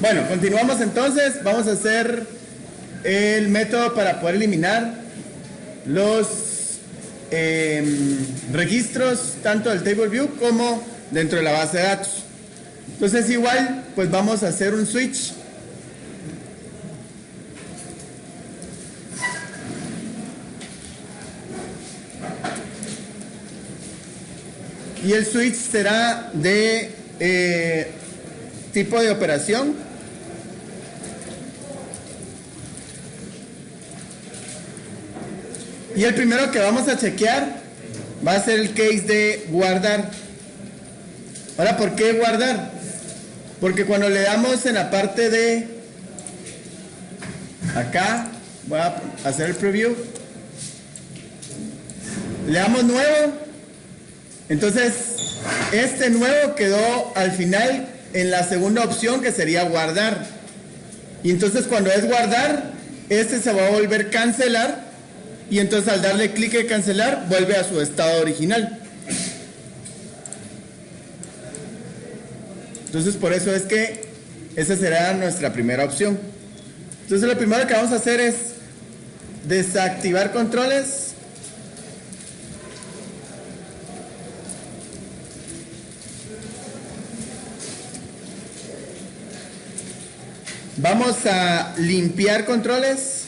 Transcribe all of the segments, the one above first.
Bueno, continuamos entonces. Vamos a hacer el método para poder eliminar los registros tanto del table view como dentro de la base de datos. Entonces igual, pues vamos a hacer un switch. Y el switch será de tipo de operación. Y el primero que vamos a chequear va a ser el case de guardar. Ahora, ¿por qué guardar? Porque cuando le damos en la parte de acá, voy a hacer el preview, le damos nuevo. Entonces, este nuevo quedó al final en la segunda opción, que sería guardar. Y entonces cuando es guardar, este se va a volver cancelar. Y entonces al darle clic en cancelar, vuelve a su estado original. Entonces por eso es que esa será nuestra primera opción. Entonces lo primero que vamos a hacer es desactivar controles. Vamos a limpiar controles.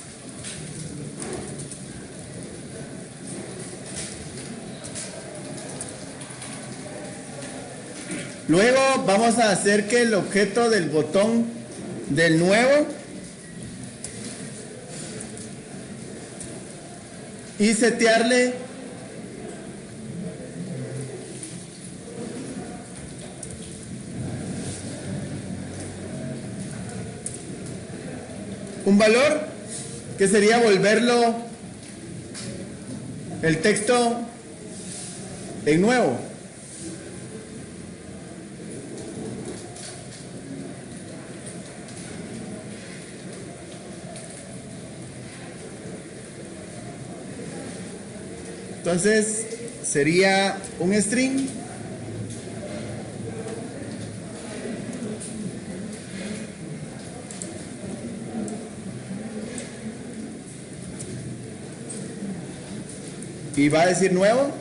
Luego vamos a hacer que el objeto del botón del nuevo y setearle un valor que sería volverlo el texto en nuevo. Entonces sería un string y va a decir nuevo.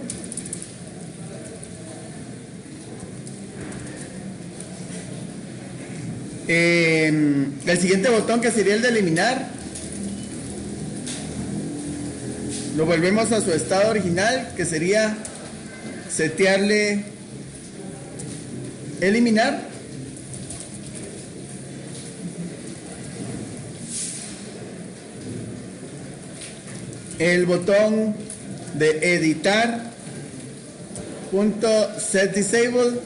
El siguiente botón, que sería el de eliminar, lo volvemos a su estado original, que sería setearle eliminar. El botón de editar .setDisable,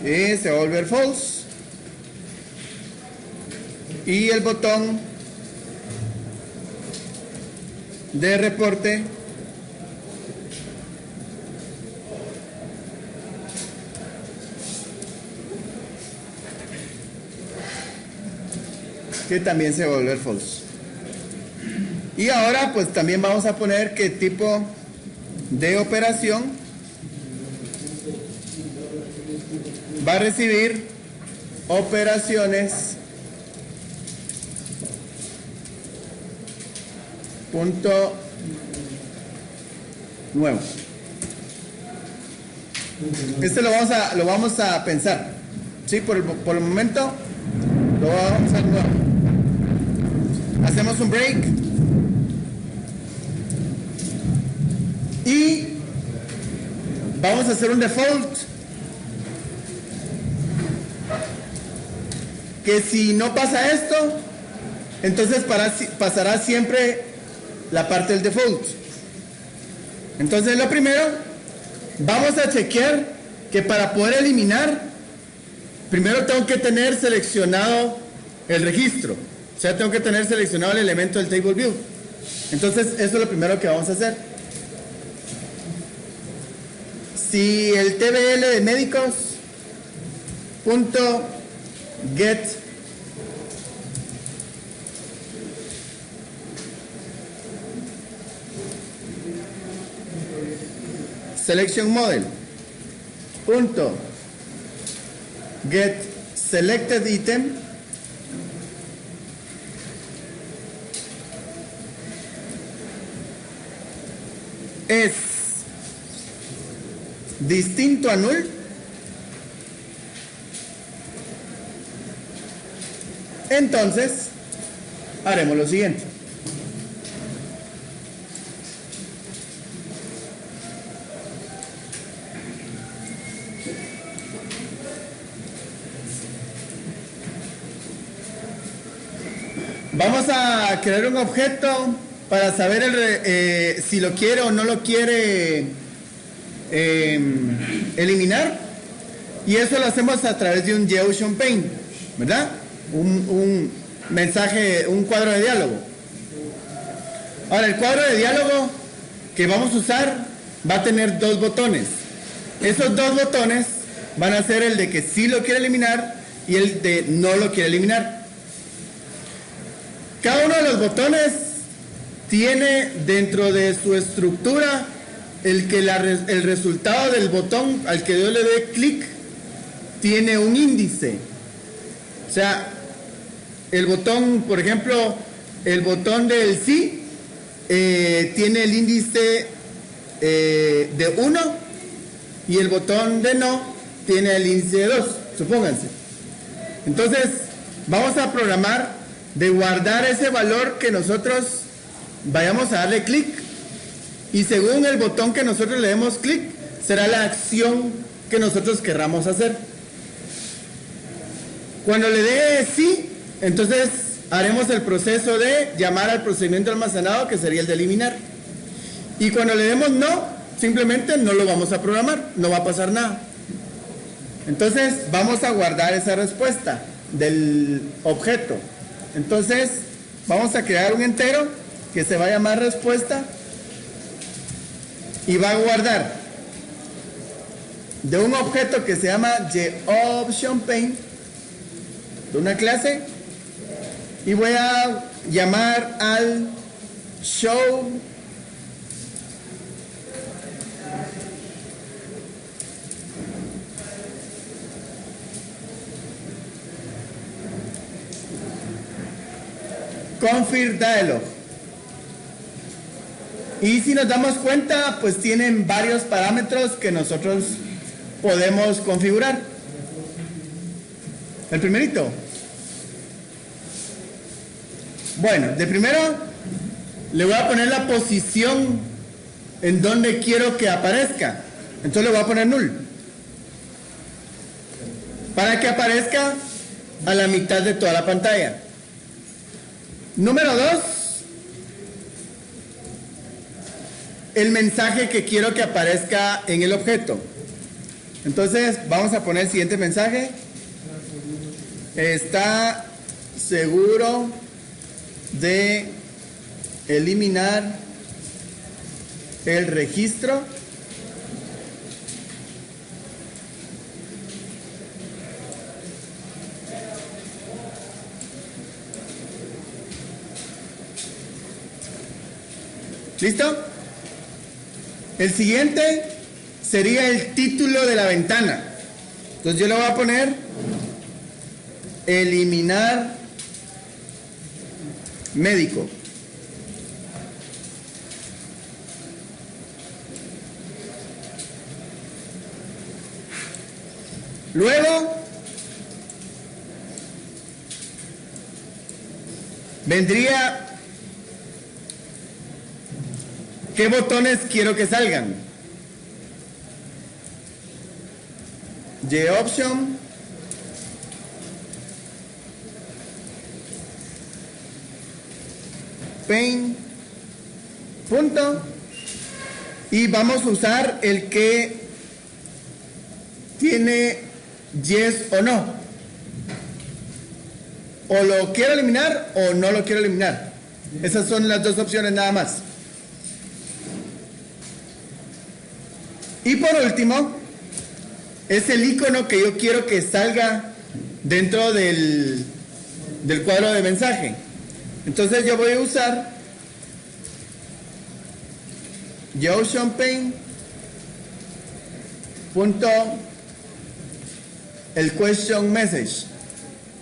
que se va a volver false. Y el botón de reporte, que también se va a volver false. Y ahora pues también vamos a poner qué tipo de operación va a recibir operaciones punto nuevo. Este lo vamos a pensar, ¿sí? Por el momento lo vamos a hacer nuevo. Hacemos un break y vamos a hacer un default, que si no pasa esto, entonces pasará siempre la parte del default. Entonces lo primero, vamos a chequear que para poder eliminar, primero tengo que tener seleccionado el registro, o sea, tengo que tener seleccionado el elemento del table view. Entonces eso es lo primero que vamos a hacer. Si el tbl de médicos punto get selection model punto get selected item es distinto a null, entonces haremos lo siguiente. Vamos a crear un objeto para saber si lo quiere o no lo quiere eliminar, y eso lo hacemos a través de un GeoChainPaint, ¿verdad? Un mensaje, un cuadro de diálogo. Ahora, el cuadro de diálogo que vamos a usar va a tener dos botones. Esos dos botones van a ser el de que sí lo quiere eliminar y el de no lo quiere eliminar. Cada uno de los botones tiene dentro de su estructura el resultado del botón al que yo le dé clic tiene un índice. O sea, el botón, por ejemplo, el botón del sí tiene el índice de 1 y el botón de no tiene el índice de 2, supónganse. Entonces, vamos a programar de guardar ese valor que nosotros vayamos a darle clic, y según el botón que nosotros le demos clic será la acción que nosotros querramos hacer. Cuando le dé sí, entonces haremos el proceso de llamar al procedimiento almacenado, que sería el de eliminar, y cuando le demos no, simplemente no lo vamos a programar, no va a pasar nada. Entonces vamos a guardar esa respuesta del objeto. Entonces vamos a crear un entero que se va a llamar respuesta y va a guardar de un objeto que se llama GeoChainPaint, de una clase, y voy a llamar al show config dialog. Y si nos damos cuenta, pues tienen varios parámetros que nosotros podemos configurar. El primerito. Bueno, de primero le voy a poner la posición en donde quiero que aparezca. Entonces le voy a poner null, para que aparezca a la mitad de toda la pantalla. Número 2, el mensaje que quiero que aparezca en el objeto. Entonces vamos a poner el siguiente mensaje: está seguro de eliminar el registro ¿listo? El siguiente sería el título de la ventana. Entonces yo le voy a poner eliminar médico. Luego vendría qué botones quiero que salgan. GeoOption, Paint, punto, y vamos a usar el que tiene yes o no, o lo quiero eliminar o no lo quiero eliminar. Esas son las dos opciones nada más. Y por último es el icono que yo quiero que salga dentro del cuadro de mensaje. Entonces yo voy a usar GeoChainPaint punto el question message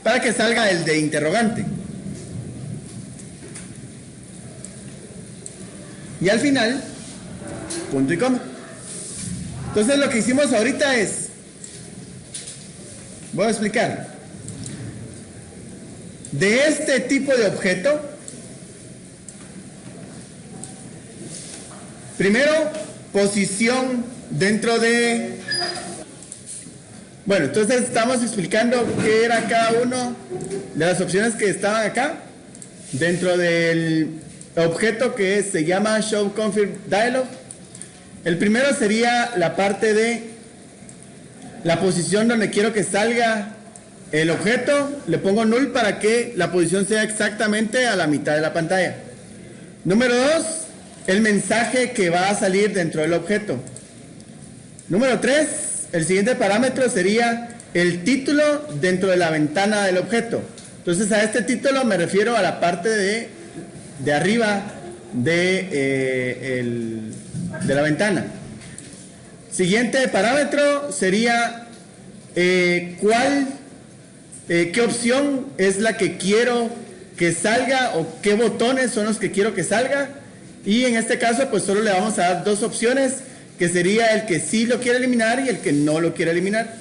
para que salga el de interrogante. Y al final, punto y coma. Entonces lo que hicimos ahorita es, voy a explicar. De este tipo de objeto, primero, posición dentro de... Bueno, entonces estamos explicando qué era cada uno de las opciones que estaban acá dentro del objeto que se llama Show Confirm Dialog. El primero sería la parte de la posición donde quiero que salga el objeto. Le pongo null para que la posición sea exactamente a la mitad de la pantalla. Número 2, el mensaje que va a salir dentro del objeto. Número 3, el siguiente parámetro sería el título dentro de la ventana del objeto. Entonces a este título me refiero a la parte de arriba de la ventana. Siguiente parámetro sería qué opción es la que quiero que salga o qué botones son los que quiero que salga. Y en este caso pues solo le vamos a dar dos opciones, que sería el que sí lo quiere eliminar y el que no lo quiere eliminar.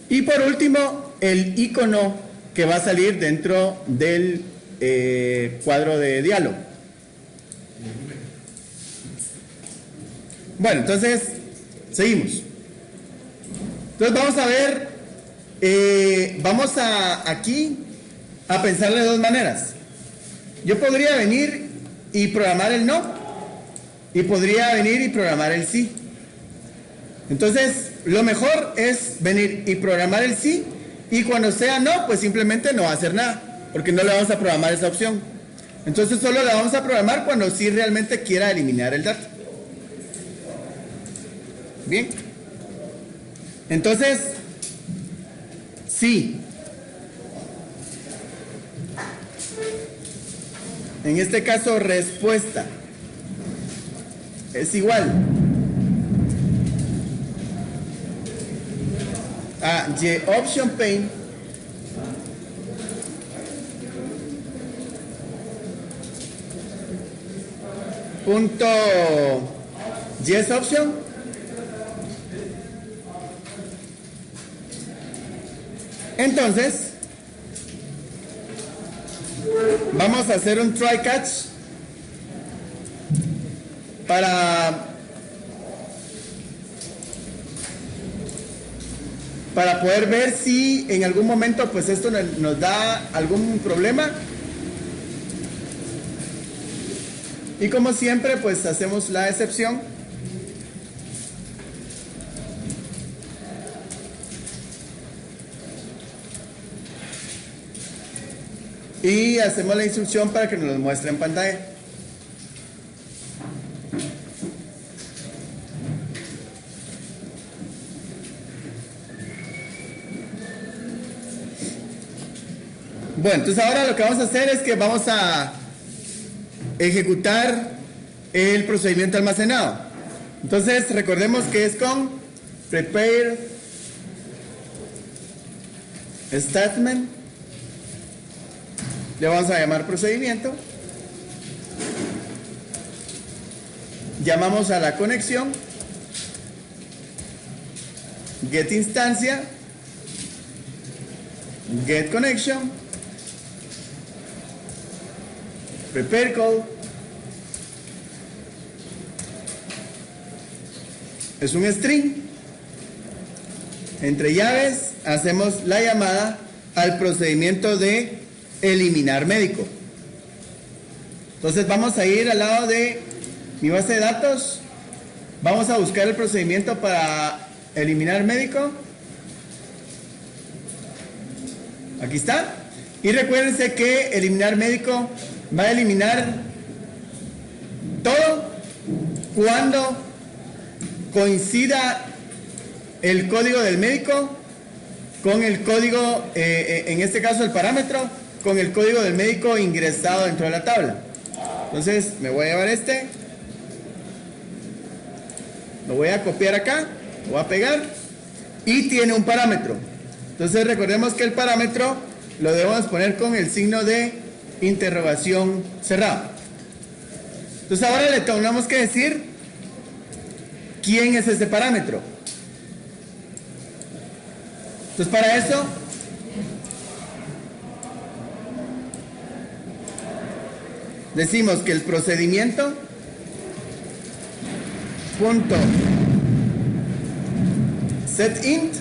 Y por último, el icono que va a salir dentro del cuadro de diálogo. Bueno, entonces, seguimos. Entonces vamos a ver, vamos aquí a pensarle de dos maneras. Yo podría venir y programar el no, y podría venir y programar el sí. Entonces, lo mejor es venir y programar el sí, y cuando sea no, pues simplemente no va a hacer nada, porque no le vamos a programar esa opción. Entonces solo la vamos a programar cuando sí realmente quiera eliminar el dato. Bien. Entonces, sí. En este caso, respuesta es igual a option pane punto yes option entonces vamos a hacer un try catch para poder ver si en algún momento pues esto nos da algún problema. Y como siempre pues hacemos la excepción. Y hacemos la instrucción para que nos lo muestre en pantalla. Bueno, entonces ahora lo que vamos a hacer es que vamos a ejecutar el procedimiento almacenado. Entonces recordemos que es con prepare statement. Le vamos a llamar procedimiento. Llamamos a la conexión. Get instancia. Get connection. Prepare call. Es un string. Entre llaves hacemos la llamada al procedimiento de eliminar médico. Entonces vamos a ir al lado de mi base de datos. Vamos a buscar el procedimiento para eliminar médico. Aquí está. Y recuérdense que eliminar médico va a eliminar todo cuando coincida el código del médico con el código, en este caso el parámetro, con el código del médico ingresado dentro de la tabla. Entonces me voy a llevar este, lo voy a copiar acá, lo voy a pegar y tiene un parámetro. Entonces recordemos que el parámetro lo debemos poner con el signo de interrogación cerrado. Entonces ahora le tenemos que decir quién es ese parámetro. Entonces para eso decimos que el procedimiento punto setInt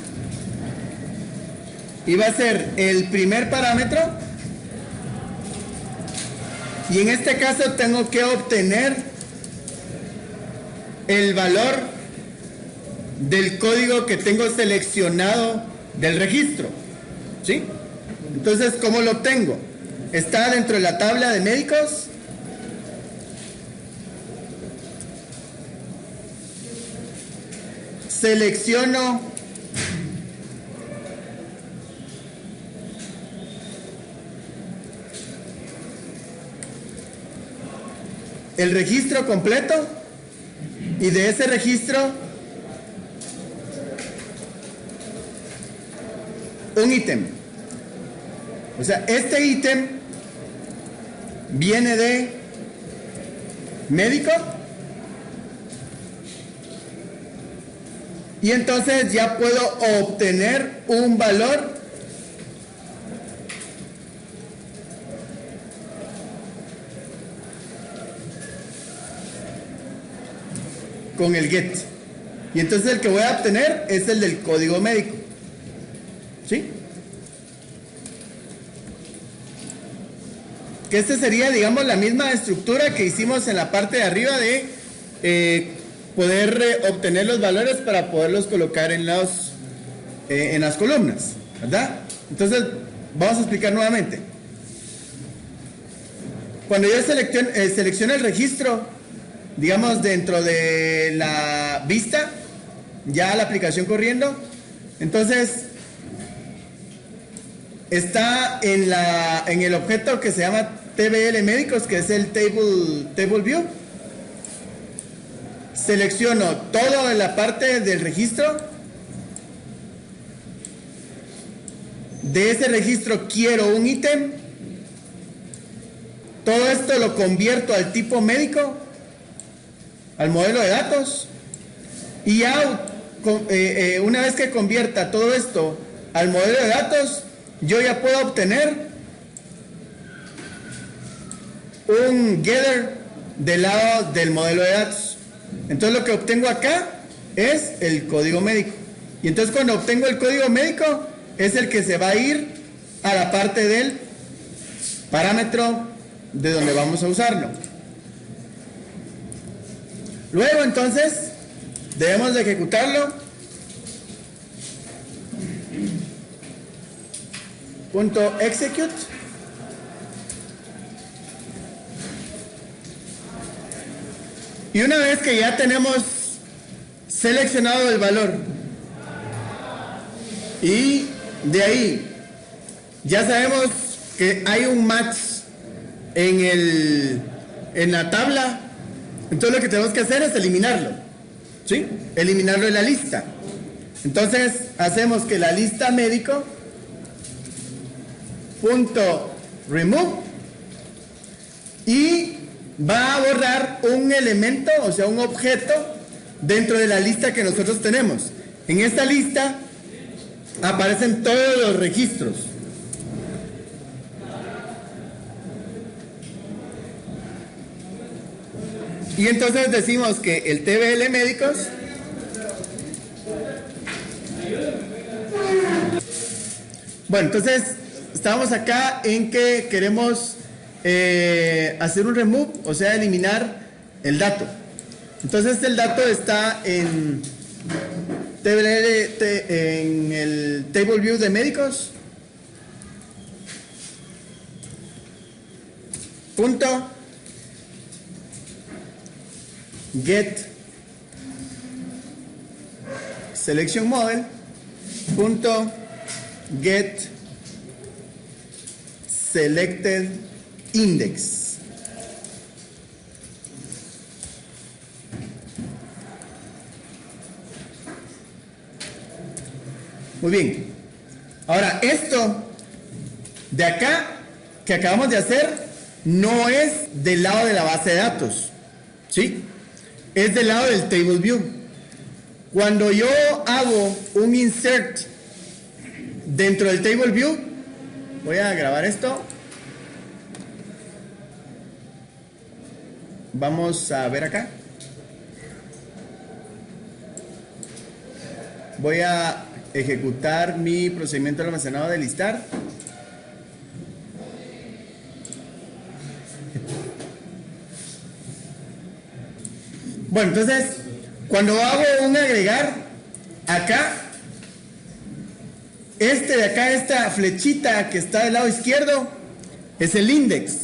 y va a ser el primer parámetro, y en este caso tengo que obtener el valor del código que tengo seleccionado del registro, ¿sí? Entonces, ¿cómo lo obtengo? Está dentro de la tabla de médicos. Selecciono el registro completo y de ese registro un ítem. O sea, este ítem viene de médico. Y entonces ya puedo obtener un valor con el get. Y entonces el que voy a obtener es el del código médico. ¿Sí? Que este sería, digamos, la misma estructura que hicimos en la parte de arriba de poder obtener los valores para poderlos colocar en las columnas, ¿verdad? Entonces, vamos a explicar nuevamente. Cuando yo selecciono el registro, digamos, dentro de la vista, ya la aplicación corriendo, entonces está en el objeto que se llama TBL médicos, que es el table view. Selecciono todo en la parte del registro. De ese registro quiero un ítem. Todo esto lo convierto al tipo médico, al modelo de datos. Y ya una vez que convierta todo esto al modelo de datos, yo ya puedo obtener un getter del lado del modelo de datos. Entonces lo que obtengo acá es el código médico. Y entonces cuando obtengo el código médico es el que se va a ir a la parte del parámetro de donde vamos a usarlo. Luego entonces debemos de ejecutarlo. Punto execute. Y una vez que ya tenemos seleccionado el valor y de ahí ya sabemos que hay un match en la tabla, entonces lo que tenemos que hacer es eliminarlo, ¿sí? Eliminarlo de la lista. Entonces hacemos que la lista médico punto remove y va a borrar un elemento, o sea, un objeto dentro de la lista que nosotros tenemos. En esta lista aparecen todos los registros. Y entonces decimos que el TBL médicos bueno, entonces estamos acá en que queremos hacer un remove, o sea, eliminar el dato. Entonces el dato está en el table view de médicos. Punto get selection model punto get selected index. Muy bien. Ahora, esto de acá que acabamos de hacer no es del lado de la base de datos, ¿sí? Es del lado del table view. Cuando yo hago un insert dentro del table view, voy a grabar esto. Vamos a ver acá. Voy a ejecutar mi procedimiento de almacenado de listar. Bueno, entonces, cuando hago un agregar, acá, este de acá, esta flechita que está del lado izquierdo, es el index.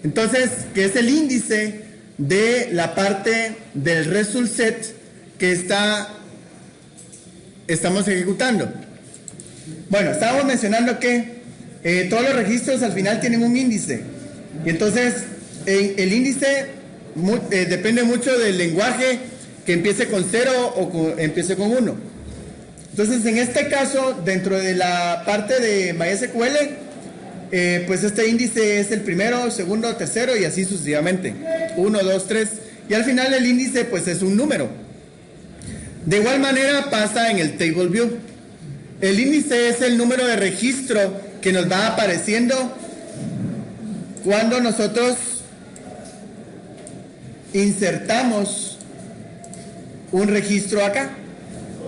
Entonces, que es el índice de la parte del result set que estamos ejecutando. Bueno, estábamos mencionando que todos los registros al final tienen un índice. Y entonces, el índice depende mucho del lenguaje, que empiece con 0 o empiece con 1. Entonces, en este caso, dentro de la parte de MySQL, pues este índice es el primero, segundo, tercero y así sucesivamente. 1, 2, 3. Y al final el índice pues es un número. De igual manera pasa en el Table View. El índice es el número de registro que nos va apareciendo cuando nosotros insertamos un registro acá.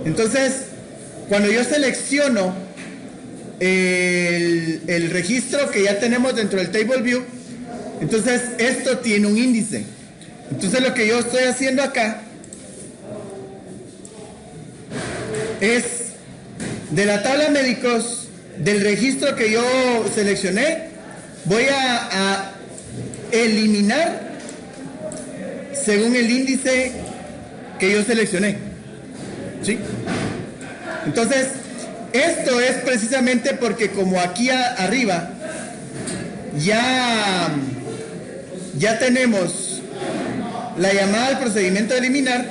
Entonces, cuando yo selecciono el registro que ya tenemos dentro del Table View, entonces esto tiene un índice. Entonces lo que yo estoy haciendo acá es de la tabla médicos, del registro que yo seleccioné, voy a eliminar según el índice que yo seleccioné, ¿sí? Entonces, esto es precisamente porque como aquí arriba ya tenemos la llamada al procedimiento de eliminar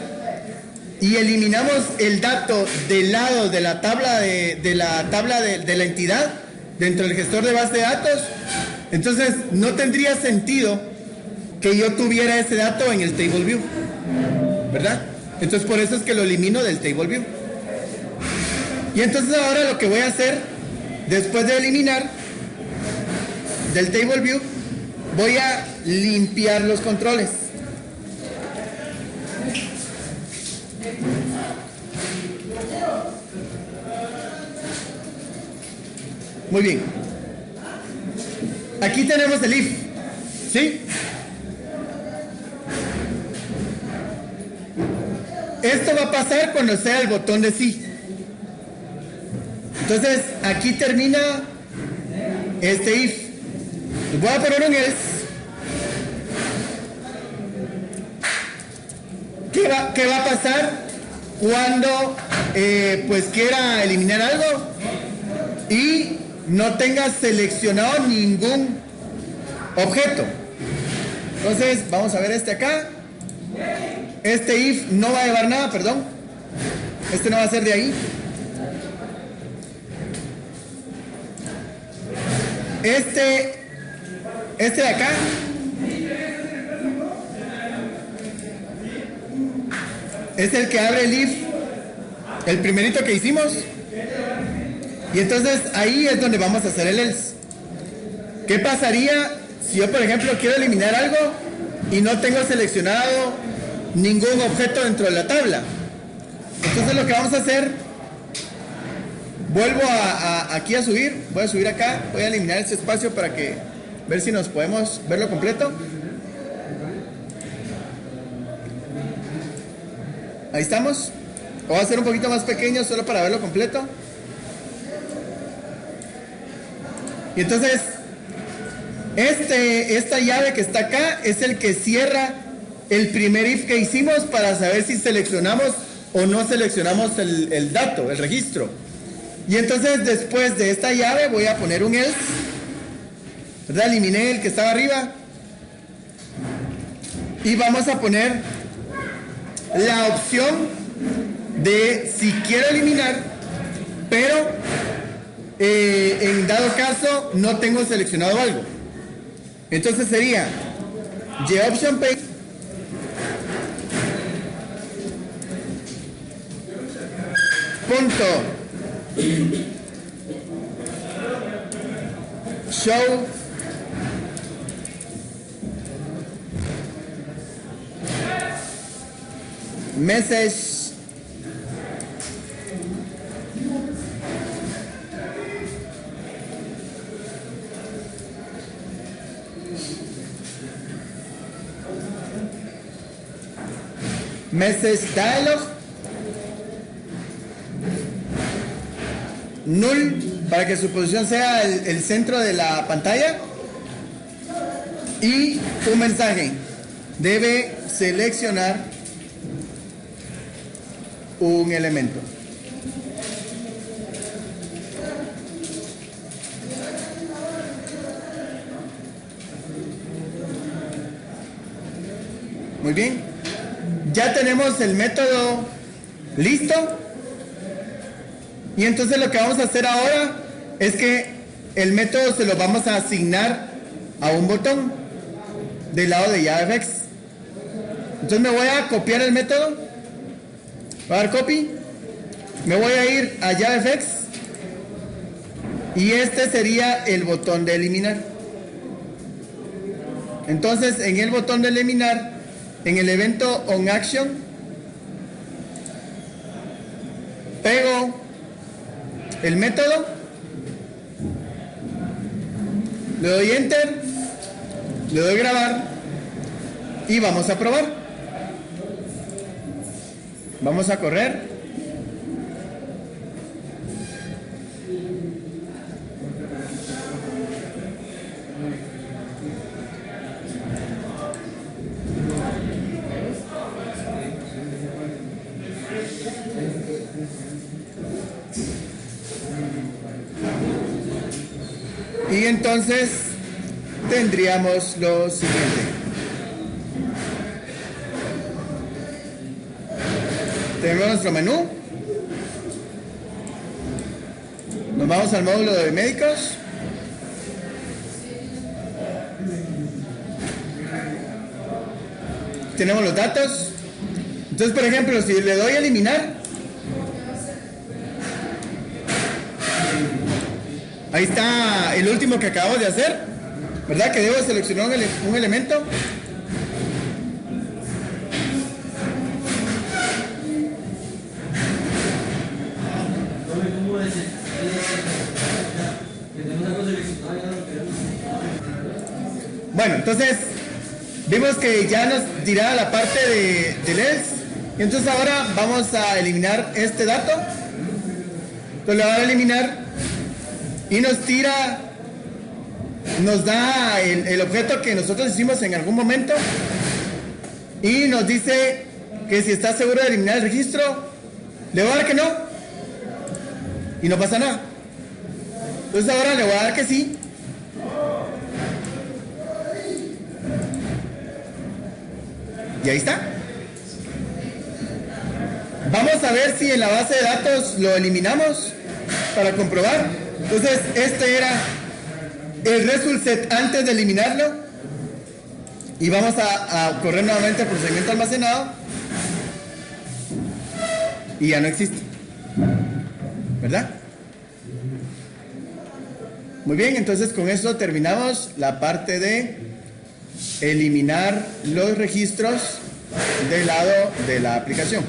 y eliminamos el dato del lado de la tabla de la entidad dentro del gestor de base de datos, entonces no tendría sentido que yo tuviera ese dato en el Table View, ¿verdad? Entonces por eso es que lo elimino del Table View. Y entonces ahora lo que voy a hacer, después de eliminar del Table View, voy a limpiar los controles. Muy bien. Aquí tenemos el if, ¿sí? Esto va a pasar cuando sea el botón de sí. Entonces, aquí termina este if. Voy a poner un else. ¿Qué va a pasar cuando pues quiera eliminar algo y no tenga seleccionado ningún objeto? Entonces, vamos a ver este acá. Este if no va a llevar nada, perdón. Este no va a ser de ahí. Este de acá es el que abre el if, el primerito que hicimos. Y entonces ahí es donde vamos a hacer el else. ¿Qué pasaría si yo, por ejemplo, quiero eliminar algo y no tengo seleccionado ningún objeto dentro de la tabla? Entonces lo que vamos a hacer, vuelvo aquí a subir, voy a subir acá, voy a eliminar ese espacio para ver si nos podemos verlo completo. Ahí estamos. Lo voy a hacer un poquito más pequeño solo para verlo completo. Y entonces, esta llave que está acá es el que cierra el primer if que hicimos para saber si seleccionamos o no seleccionamos el dato, el registro. Y entonces después de esta llave voy a poner un else, ¿verdad? Eliminé el que estaba arriba y vamos a poner la opción de si quiero eliminar, pero en dado caso no tengo seleccionado algo. Entonces sería option page punto show message dialog null para que su posición sea el centro de la pantalla, y un mensaje: debe seleccionar un elemento. Muy bien, ya tenemos el método listo, y entonces lo que vamos a hacer ahora es que el método se lo vamos a asignar a un botón del lado de JavaFX. Entonces me voy a copiar el método, voy a dar copy, me voy a ir a JavaFX y este sería el botón de eliminar. Entonces en el botón de eliminar, en el evento onAction, pego el método, le doy enter, le doy grabar y vamos a probar. Vamos a correr. Y entonces tendríamos lo siguiente. Tenemos nuestro menú. Nos vamos al módulo de médicos. Tenemos los datos. Entonces, por ejemplo, si le doy a eliminar, ahí está el último que acabamos de hacer, ¿verdad? Que debo seleccionar un elemento. Bueno, entonces vimos que ya nos dirá la parte del else, y entonces ahora vamos a eliminar este dato. Entonces le voy a eliminar y nos tira, nos da el objeto que nosotros hicimos en algún momento, y nos dice que si está seguro de eliminar el registro. Le voy a dar que no y no pasa nada. Entonces ahora le voy a dar que sí. Y ahí está. Vamos a ver si en la base de datos lo eliminamos para comprobar. Entonces este era el result set antes de eliminarlo, y vamos a correr nuevamente el procedimiento almacenado y ya no existe, ¿verdad? Muy bien, entonces con eso terminamos la parte de eliminar los registros del lado de la aplicación.